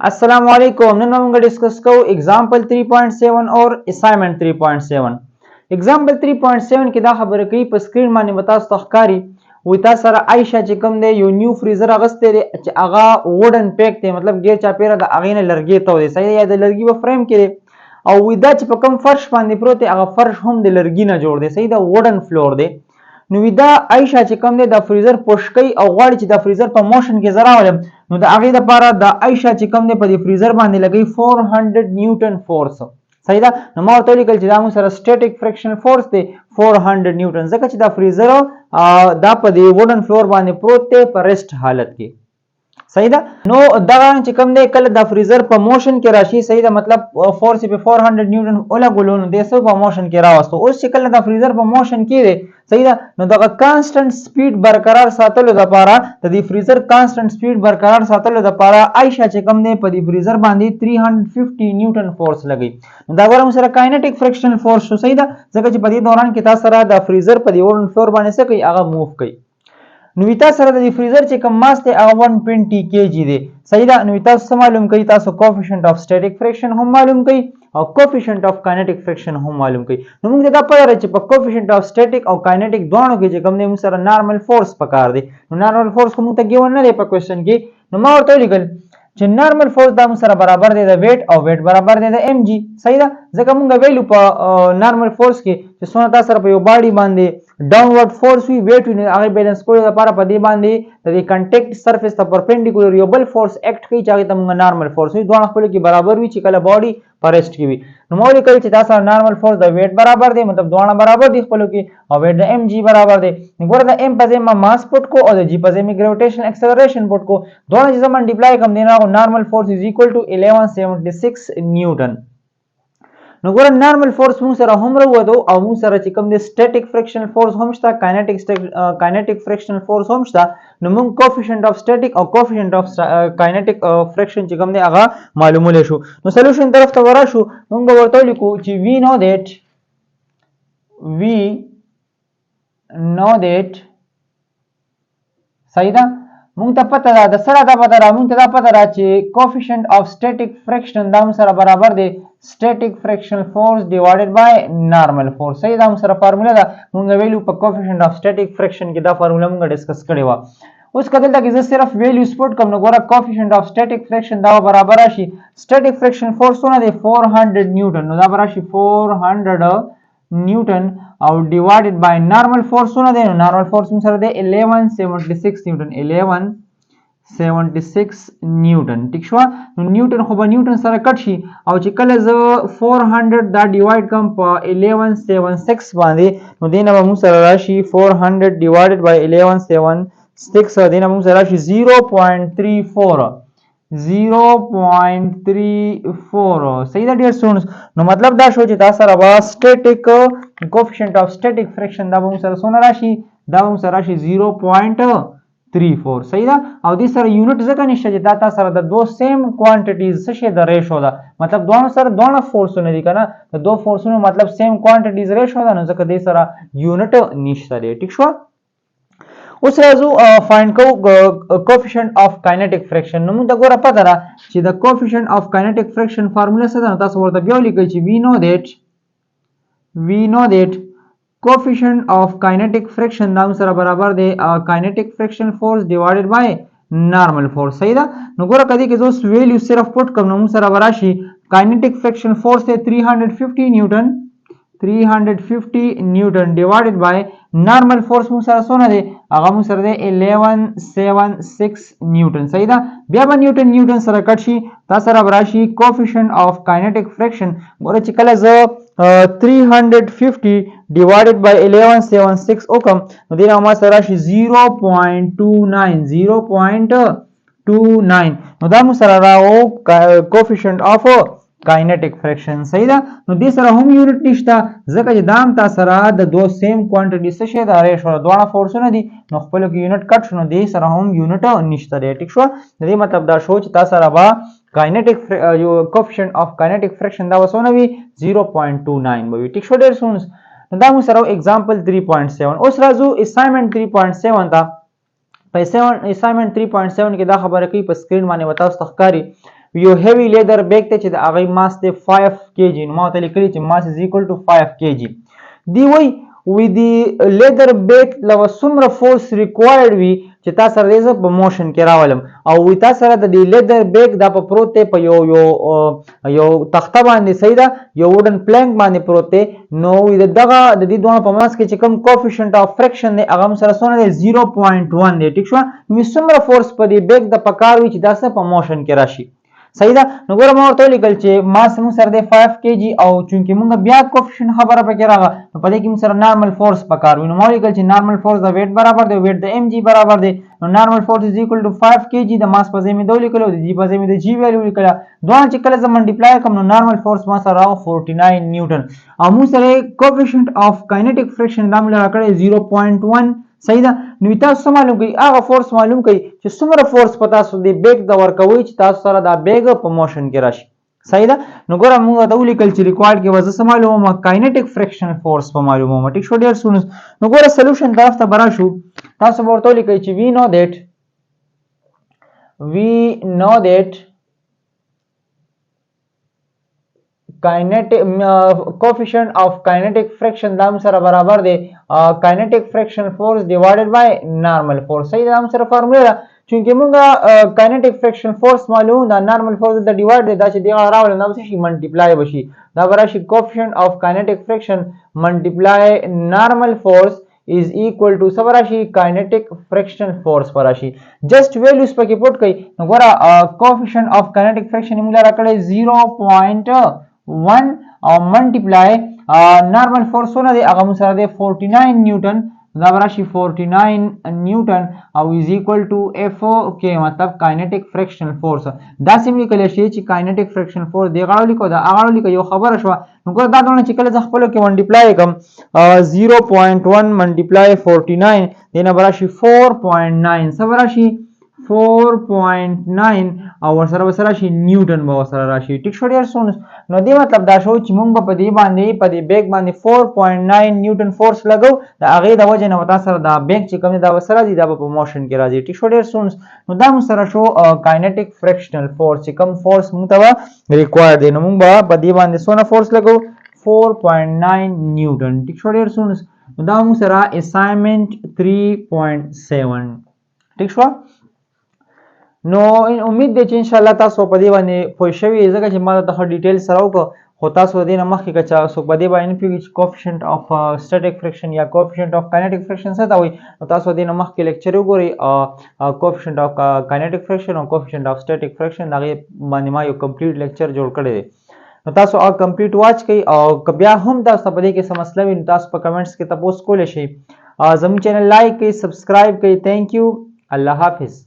अस्सलाम वालेकुम। नन मोंग डिस्कस को एग्जांपल 3.7 और असाइनमेंट 3.7। एग्जांपल 3.7 की दा खबर कई पर स्क्रीन माने बता तहकारी वता सर आयशा چې کوم دی یو نیو فریزر اغسته دی چې هغه وډن پیک دی مطلب ګیر چا پیره د اغینه لرګي ته دی صحیح یا د لرګي په فریم کې او ودا چې په کوم فرش باندې پروت دی هغه فرش هم د لرګي نه جوړ دی صحیح دا وډن فلور دی نو ودا عائشہ چې کوم دی د فریزر پوشکې او غواړي چې د فریزر په موشن کې زرا ولم نو د هغه لپاره د عائشہ چې کوم دی په دې فریزر باندې لګي 400 نیوټن فورس صحیح ده نو ما ورته لیکل چې دا مو سره سټیټیک فریکشن فورس دی 400 نیوټن ځکه چې دا فریزر دا په دې وډن فلور باندې پروت دی په ریسټ حالت کې صحیح ده نو دا چې کوم دی کله د فریزر په موشن کې راشي صحیح ده مطلب فورس په 400 نیوټن اوله ګولون د سو په موشن کې راوستو اوس چې کله د فریزر په موشن کې دی صحیح ده نو دا کانستنت سپیډ برقرار ساتلو لپاره د دې فریزر کانستنت سپیډ برقرار ساتلو لپاره عائشہ چې کوم دی په دې فریزر باندې 350 نیوټن فورس لګي نو دا ورم سره کاینټیک فریکشنل فورس شو صحیح ده ځکه چې په دې دوران کې تاسو سره د فریزر په دې وډن فلور باندې څه کوي هغه موو کوي نو تاسو سره د فریزر چې کوم ماس ته 120 kg دی صحیح ده نو تاسو معلوم کړئ تاسو کوفیشنت اف سټیټیک فریکشن هم معلوم کړئ او کوفیشنت اف کاینټیک فریکشن هم معلوم کړئ نو موږ دا پوهه لرو چې په کوفیشنت اف سټیټیک او کاینټیک دوه کې چې کوم دی موږ سره نارمل فورس پکار دی نو نارمل فورس کوم ته ګیون نه دی په کوېسچن کې نو ما ورته لیکل چې نارمل فورس دا موږ سره برابر دی د ویټ او ویټ برابر دی د ام جی صحیح ده ځکه موږ ویلو په نارمل فورس کې چې څونه تاسو سره په یو باډي باندې ډاونورډ فورس وی ویټ وی هغه بیلانس کولو لپاره په دې باندې د کنټیکټ سرفیس ته پرپینډیکولر یو بل فورس اکټ کوي چې هغه ته موږ نارمل فورس وی دوه خپل کې برابر وي چې کله باډي پر ریسټ کې وي نو مو لیکل چې تاسو نارمل فورس د ویټ برابر دی مطلب دوه برابر دي خپل کې او ویټ د ام جی برابر دی ګوره د ام په ځای ما ماس پټ کو او د جی په ځای می ګریویټیشن اکسلریشن پټ کو دوه چې ملټیپلای کوم دی نو نارمل فورس از ایکوال ټو 1176 نیوټن نو ګوره نارمل فورس موږ سره هم راوځو او موږ سره چې کوم د سټیټیک فریکشنل فورس هم شته کاینټیک فریکشنل فورس هم شته نو موږ کوفیشنت اف سټیټیک او کوفیشنت اف کاینټیک فریکشن چې کوم دی هغه معلومول شو نو سولوشن طرف ته ورشو موږ ورته لیکو چې وی نو دیٹ صحیح ده مونږ ته پته ده د سره دا پته را مونږ ته دا پته را چې کوفیشنت اف سټیټیک فریکشن دا سره برابر دی سټیټیک فریکشنل فورس ډیوایډډ بای نارمل فورس صحیح دا سره فارموله ده مونږ ویلو په کوفیشنت اف سټیټیک فریکشن کې دا فارموله مونږ ډیسکس کړې و اوس کله دا کې زه صرف ویلیو سپورټ کوم نو ګوره کوفیشنت اف سټیټیک فریکشن دا برابر شي سټیټیک فریکشن فورس ونه دی 400 نیوټن نو دا برابر شي 400 نیوټن او ډیوایډډ بای نارمل فورس ونه دی نو نارمل فورس موږ سره دی 1176 نیوټن 1176 نیوټن ټیک شو نو نیوټن خو به نیوټن سره کټ شي او چې کله زه 400 دا ډیوایډ کوم په 1176 باندې نو دینه به موږ سره راشي 400 ډیوایډډ بای 1176 دینه موږ سره راشي 0.34 صحیح ده ډیر سټوډنټس نو مطلب دا شو چې تاسو سره با سټیټیک کوفیشنت اف سټیټیک فریکشن دا به سره سونه راشي دا به سره راشي 0.34 صحیح ده او دې سره یونټ ځکه نشته چې دا تاسو سره د دوه سیم کوانټیټیز څه شي د ریشو ده مطلب دوه سره دوه فورسونه دي کنه د دوه فورسونو مطلب سیم کوانټیټیز ریشو ده نو ځکه دې سره یونټ نشته دی ټیک شو اوس راځو فایند کو کوفیشنت اف کاینټیک فریکشن نو موږ دا ګوره پته را چې د کوفیشنت اف کاینټیک فریکشن فارموله څه ده تاسو ورته بیا لیکئ چې وی نو دیٹ کوفیشنت اف کاینټیک فریکشن دا سره برابر دی کاینټیک فریکشن فورس ډیوایډډ بای نارمل فورس صحیح ده نو ګوره کدی کې زوس ویلیو صرف پټ کوم نو سره وراشي کاینټیک فریکشن فورس ته 350 نیوټن 350 نیوټن ډیوایډډ بای نارمل فورس مو سره سونه دی هغه مو سره دی 1176 نیوټن صحیح ده بیا به نیوټن سره کټ شي تاسو سره براشي کوفیشنت اف کاینټیک فریکشن ګوره چې کله زه 350 ډیوایډډ بای 1176 وکم نو دینه ما سره راشي 0.29 نو دا مو سره راو کوفیشنت اف کاینټیک فریکشن صحیح ده نو دې سره هم یونټ نشته ځکه چې دام تاسو سره د دوه سیم کوانټیټی څه شي دا ریشو دوه فورسونه دي نو خپل کې یونټ کټ شنو دې سره هم یونټ نشته دی ټیک شو د دې مطلب دا شو چې تاسو سره با کاینټیک یو کوفیشنت اف کاینټیک فریکشن دا وسونه وي 0.29 به ټیک شو ډیر سونس نو دا مو سره ایگزامپل 3.7 اوس راځو اسایمنت 3.7 ته په اسایمنت 3.7 کې دا خبره کوي په سکرین باندې وتاو ستخکاری یو هیوی لیدر بیگ ته چې د هغه ماس دی 5 kg نو ما ته لیکلی چې ماس از ایکوال ټو 5 kg دی وی دی لیدر بیگ لو څومره فورس ریکوایرډ وي چې تاسو سره یې په موشن کې راولم او وی تاسو سره د دې لیدر بیگ دا په پروت دی په یو تخته باندې صحیح ده یو وډن پلانک باندې پروت دی نو وی دغه د دې دوه په ماس کې چې کوم کوفیشنت اف فریکشن دی هغه سره څونه دی 0.1 دی ټیک شو نو څومره فورس په دې بیگ د پکار وي چې تاسو په موشن کې راشي صحیح ده نو ګوره ما ورته لیکل چې ماس موږ سره دی 5 kg او چونکې موږ بیا کوفیشنت خبره پکې راغله نو په دې کې موږ سره نارمل فورس پکار وي نو ما لیکل چې نارمل فورس د ویټ برابر دی ویټ د mg برابر دی نو نارمل فورس از ایکوال ټو 5 kg د ماس په ځای مې دوه لیکلو د جی په ځای مې د جی ویلیو لیکله دوه چې کله زه منډیپلای کوم نو نارمل فورس ما سره راغو 49 نیوټن او موږ سره کوفیشنت اف کاینیټیک فریکشن دا موږ راکړی 0.1 صحیح ده نو تاسو معلوم کړئ هغه فورس معلوم کړئ چې څومره فورس په تاسو د بیگ د ورکوي چې تاسو سره دا بیگ په موشن کې راشي صحیح ده نو ګوره موږ ته ولیکل چې ریکوایرډ کې وزه څه معلومه کاینیټیک فریکشن فورس په معلومه ټیک شو ډیر سونس نو ګوره سولوشن طرف ته برا شو تاسو ورته لیکئ چې وی نو دیٹ kinetic coefficient of kinetic friction دا سره برابر دی kinetic friction force divided by normal force صحیح دا سره فارمولا چونکه موږ kinetic friction force معلوم دا normal force د ډیوایډ دی دا چې دی راول نو شي ملټیپلای بشي دا براشي coefficient of kinetic friction multiply normal force is equal to سبراشي kinetic friction force پراشي just values پکې پټ کړئ نو ګوره coefficient of kinetic friction موږ راکړی 0.1 او ملټیپلای نارمل فورس ونه دی هغه سره دی 49 نیوټن دا براشي 49 نیوټن او از ایکوال ټو اف کې مطلب کاینیټیک فرکشن فورس دا سیم لیکل شي چې کاینیټیک فرکشن فورس دی غاړو لیکو دا غاړو لیکو یو خبره شو نو ګور دا دونه چې کله ځ خپل کې ملټیپلای کوم 0.1 ملټیپلای 49 دینه براشي 4.9 سره براشي 4.9 او ورسره وسره شي نیوټن به وسره راشي ټیک شو ډیر سون نو دی مطلب دا شو چې موږ په دې باندې په دې بیگ باندې 4.9 نیوټن فورس لګو دا هغه د وجه نه وتا سره دا بیگ چې کوم دا وسره دي دا په موشن کې راځي ټیک شو ډیر سون نو دا موږ سره شو کاینیټیک فرکشنل فورس چې کوم فورس موږ ته ریکوایرډ دی نو موږ په دې باندې سونه فورس لګو 4.9 نیوټن ټیک شو ډیر سون نو دا موږ سره اسایمنت 3.7 ټیک شو نو امید دی چې ان شاء الله تاسو په دې باندې پوه شوي ځکه چې ما ته ډیټیل سره وکړو خو تاسو دې نه مخکې که چا څوک په دې باندې پوهېږي چې کوفیشنټ اف سټیټیک فرکشن یا کوفیشنټ اف کاینیټیک فرکشن څه ته وایي نو تاسو دې نه مخکې لیکچر وګورئ کوفیشنټ اف کاینیټیک فرکشن او کوفیشنټ اف سټیټیک فرکشن د هغې باندې ما یو کمپلیټ لیکچر جوړ کړی دی نو تاسو هغه کمپلیټ واچ کړئ او که بیا هم تاسو په دې کې څه مسله وي نو تاسو په کمنټس کې تپوس کولی شئ زموږ چینل لایک کړئ سبسکرایب کړئ تھینک یو الله حافظ